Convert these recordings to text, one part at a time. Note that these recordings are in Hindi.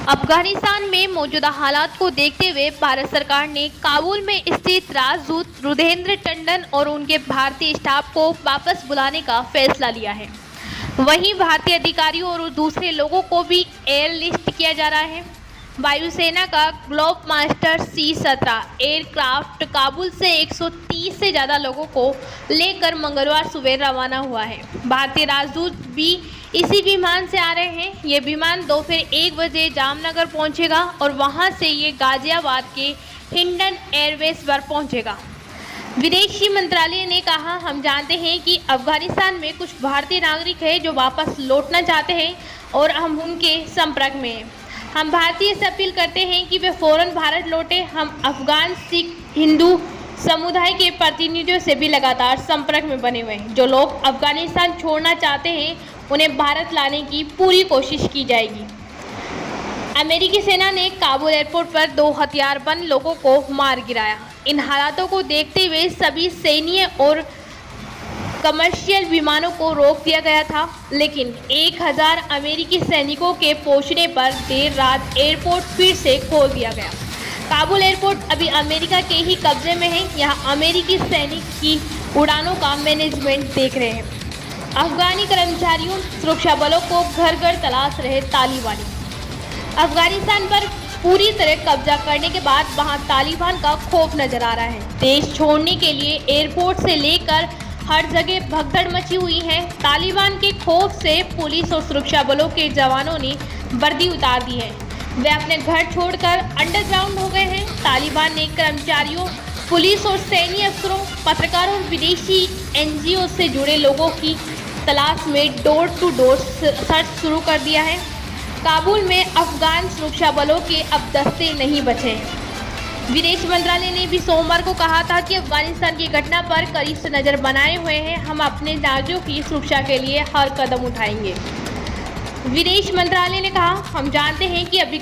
अफगानिस्तान में मौजूदा हालात को देखते हुए भारत सरकार ने काबुल में स्थित राजदूत रुद्रेंद्र टंडन और उनके भारतीय स्टाफ को वापस बुलाने का फैसला लिया है। वहीं भारतीय अधिकारियों और दूसरे लोगों को भी एयर लिफ्ट किया जा रहा है। वायुसेना का globe master C-17 aircraft Kabul से 130 से ज़्यादा लोगों को लेकर मंगलवार सुबह रवाना हुआ है। भारतीय राजदूत भी इसी विमान से आ रहे हैं। ये विमान दोपहर 1 बजे जामनगर पहुंचेगा और वहां से ये गाजियाबाद के हिंडन एयरबेस पर पहुंचेगा। विदेश मंत्रालय ने कहा, हम जानते हैं कि अफगानिस्तान में कुछ भारतीय नागरिक हैं जो वापस लौटना चाहते हैं और हम उनके संपर्क में हैं। हम भारतीय से अपील करते हैं कि वे फौरन भारत लौटे। हम अफगान सिख हिंदू समुदाय के प्रतिनिधियों से भी लगातार संपर्क में बने हुए हैं। जो लोग अफगानिस्तान छोड़ना चाहते हैं उन्हें भारत लाने की पूरी कोशिश की जाएगी। अमेरिकी सेना ने काबुल एयरपोर्ट पर 2 हथियारबंद लोगों को मार गिराया। इन हालातों को देखते हुए सभी सैन्य और कमर्शियल विमानों को रोक दिया गया था, लेकिन 1000 अमेरिकी सैनिकों के पहुंचने पर देर रात एयरपोर्ट फिर से खोल दिया गया। काबुल एयरपोर्ट अभी अमेरिका के ही कब्जे में है। यहाँ अमेरिकी सैनिक की उड़ानों का मैनेजमेंट देख रहे हैं। अफगानी कर्मचारियों सुरक्षा बलों को घर घर तलाश रहे तालिबानी। अफगानिस्तान पर पूरी तरह कब्जा करने के बाद वहां तालिबान का खौफ नजर आ रहा है। देश छोड़ने के लिए एयरपोर्ट से लेकर हर जगह भगदड़ मची हुई है। तालिबान के खौफ से पुलिस और सुरक्षा बलों के जवानों ने वर्दी उतार दी है। वे अपने घर छोड़कर अंडरग्राउंड हो गए हैं। तालिबान ने कर्मचारियों, पुलिस और सैन्य अफसरों, पत्रकारों और विदेशी NGO से जुड़े लोगों की तलाश में डोर टू डोर सर्च शुरू कर दिया है। काबुल में अफगान सुरक्षा बलों के अब दस्ते नहीं बचे हैं। विदेश मंत्रालय ने भी सोमवार को कहा था कि अफगानिस्तान की घटना पर करीब से नज़र बनाए हुए हैं। हम अपने नागरिकों की सुरक्षा के लिए हर कदम उठाएंगे। विदेश मंत्रालय ने कहा, हम जानते हैं कि अभी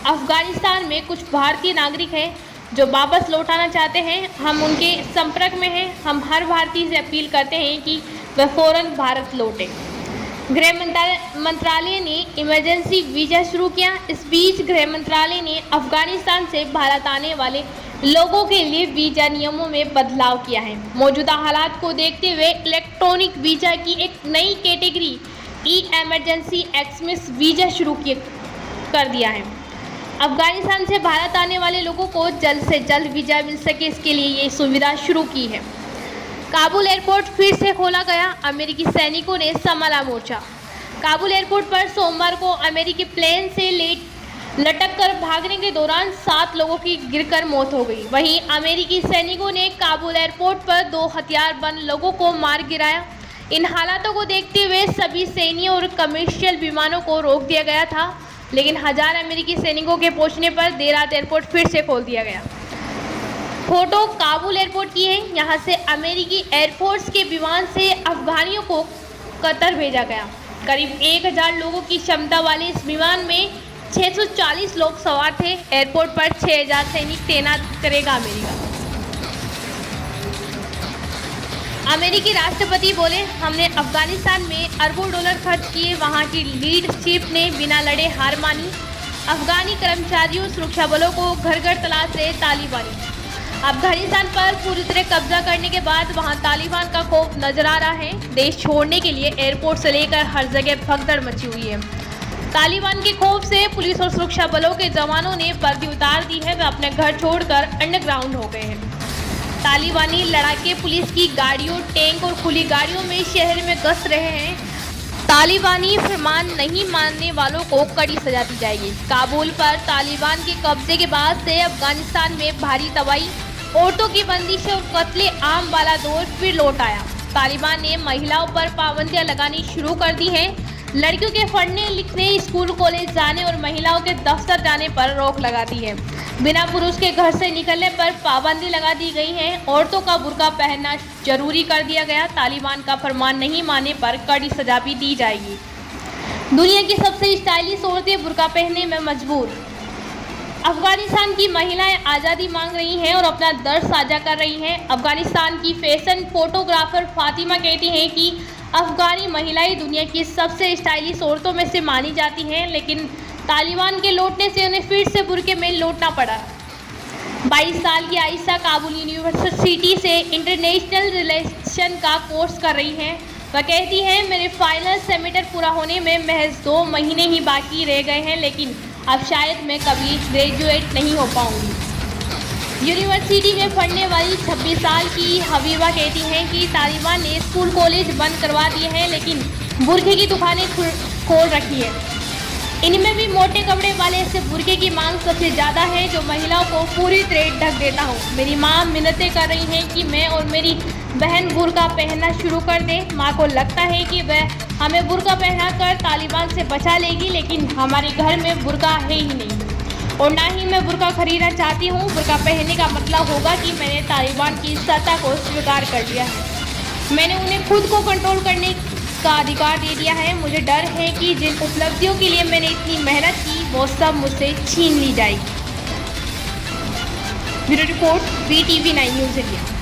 अफगानिस्तान में कुछ भारतीय नागरिक हैं जो वापस लौटाना चाहते हैं। हम उनके संपर्क में हैं। हम हर भारतीय से अपील करते हैं कि वह फौरन भारत लौटे। गृह मंत्रालय ने इमरजेंसी वीज़ा शुरू किया। इस बीच गृह मंत्रालय ने अफगानिस्तान से भारत आने वाले लोगों के लिए वीज़ा नियमों में बदलाव किया है। मौजूदा हालात को देखते हुए इलेक्ट्रॉनिक वीज़ा की एक नई कैटेगरी इमरजेंसी एक्सप्रेस वीज़ा शुरू कर दिया है। अफगानिस्तान से भारत आने वाले लोगों को जल्द से जल्द वीज़ा मिल सके, इसके लिए ये सुविधा शुरू की है। काबुल एयरपोर्ट फिर से खोला गया। अमेरिकी सैनिकों ने संभाला मोर्चा। काबुल एयरपोर्ट पर सोमवार को अमेरिकी प्लेन से लटक कर भागने के दौरान 7 लोगों की गिरकर मौत हो गई। वहीं अमेरिकी सैनिकों ने काबुल एयरपोर्ट पर 2 हथियारबंद लोगों को मार गिराया। इन हालातों को देखते हुए सभी सैन्य और कमर्शियल विमानों को रोक दिया गया था, लेकिन 1000 अमेरिकी सैनिकों के पहुंचने पर देर रात एयरपोर्ट फिर से खोल दिया गया। फोटो काबुल एयरपोर्ट की है। यहाँ से अमेरिकी एयरफोर्स के विमान से अफगानियों को कतर भेजा गया। करीब 1000 लोगों की क्षमता वाले इस विमान में 640 लोग सवार थे। एयरपोर्ट पर 6000 सैनिक तैनात करेगा अमेरिका। अमेरिकी राष्ट्रपति बोले, हमने अफगानिस्तान में अरबों डॉलर खर्च किए। वहाँ की लीडरशिप ने बिना लड़े हार मानी। अफगानी कर्मचारियों, सुरक्षा बलों को घर घर तलाश रहे तालिबानी। अफगानिस्तान पर पूरी तरह कब्जा करने के बाद वहां तालिबान का खौफ नजर आ रहा है। देश छोड़ने के लिए एयरपोर्ट से लेकर हर जगह भगदड़ मची हुई है। तालिबान के खौफ से पुलिस और सुरक्षा बलों के जवानों ने वर्दी उतार दी है। वे अपने घर छोड़कर अंडरग्राउंड हो गए हैं। तालिबानी लड़ाके पुलिस की गाड़ियों, टैंक और खुली गाड़ियों में शहर में गश्त रहे हैं। तालिबानी फरमान नहीं मानने वालों को कड़ी सजा दी जाएगी। काबुल पर तालिबान के कब्जे के बाद से अफगानिस्तान में भारी तबाही, औरतों की बंदिश और कत्ले आम वाला दौर फिर लौट आया। तालिबान ने महिलाओं पर पाबंदियां लगानी शुरू कर दी हैं। लड़कियों के पढ़ने लिखने, स्कूल कॉलेज जाने और महिलाओं के दफ्तर जाने पर रोक लगा दी है। बिना पुरुष के घर से निकलने पर पाबंदी लगा दी गई है। औरतों का बुर्का पहनना जरूरी कर दिया गया। तालिबान का फरमान नहीं मानने पर कड़ी सजा भी दी जाएगी। दुनिया की सबसे स्टाइलिश औरतें बुर्का पहनने में मजबूर। अफगानिस्तान की महिलाएं आज़ादी मांग रही हैं और अपना दर्द साझा कर रही हैं। अफगानिस्तान की फैशन फोटोग्राफर फातिमा कहती हैं कि अफगानी महिलाएं दुनिया की सबसे स्टाइलिश औरतों में से मानी जाती हैं, लेकिन तालिबान के लौटने से उन्हें फिर से बुर्के में लौटना पड़ा। 22 साल की आयशा काबुल यूनिवर्सिटी से इंटरनेशनल रिलेशन का कोर्स कर रही हैं। वह कहती हैं, मेरे फाइनल सेमेस्टर पूरा होने में महज 2 महीने ही बाकी रह गए हैं, लेकिन अब शायद मैं कभी ग्रेजुएट नहीं हो पाऊंगी। यूनिवर्सिटी में पढ़ने वाली 26 साल की हबीबा कहती हैं कि तालिबान ने स्कूल कॉलेज बंद करवा दिए हैं, लेकिन बुर्के की दुकानें खोल रखी है। इनमें भी मोटे कपड़े वाले ऐसे बुर्के की मांग सबसे ज़्यादा है जो महिलाओं को पूरी तरह ढक देता हो। मेरी माँ मिन्नतें कर रही हैं कि मैं और मेरी बहन बुर्का पहनना शुरू कर दें। माँ को लगता है कि वह हमें बुर्का पहनाकर तालिबान से बचा लेगी, लेकिन हमारे घर में बुर्का है ही नहीं और ना ही मैं बुर्का खरीदना चाहती हूँ। बुर्का पहनने का मतलब होगा कि मैंने तालिबान की सत्ता को स्वीकार कर लिया है। मैंने उन्हें खुद को कंट्रोल करने का अधिकार दे दिया है। मुझे डर है कि जिन उपलब्धियों के लिए मैंने इतनी मेहनत की वो सब मुझसे छीन ली जाएगी। Bureau report, VTV9 news India.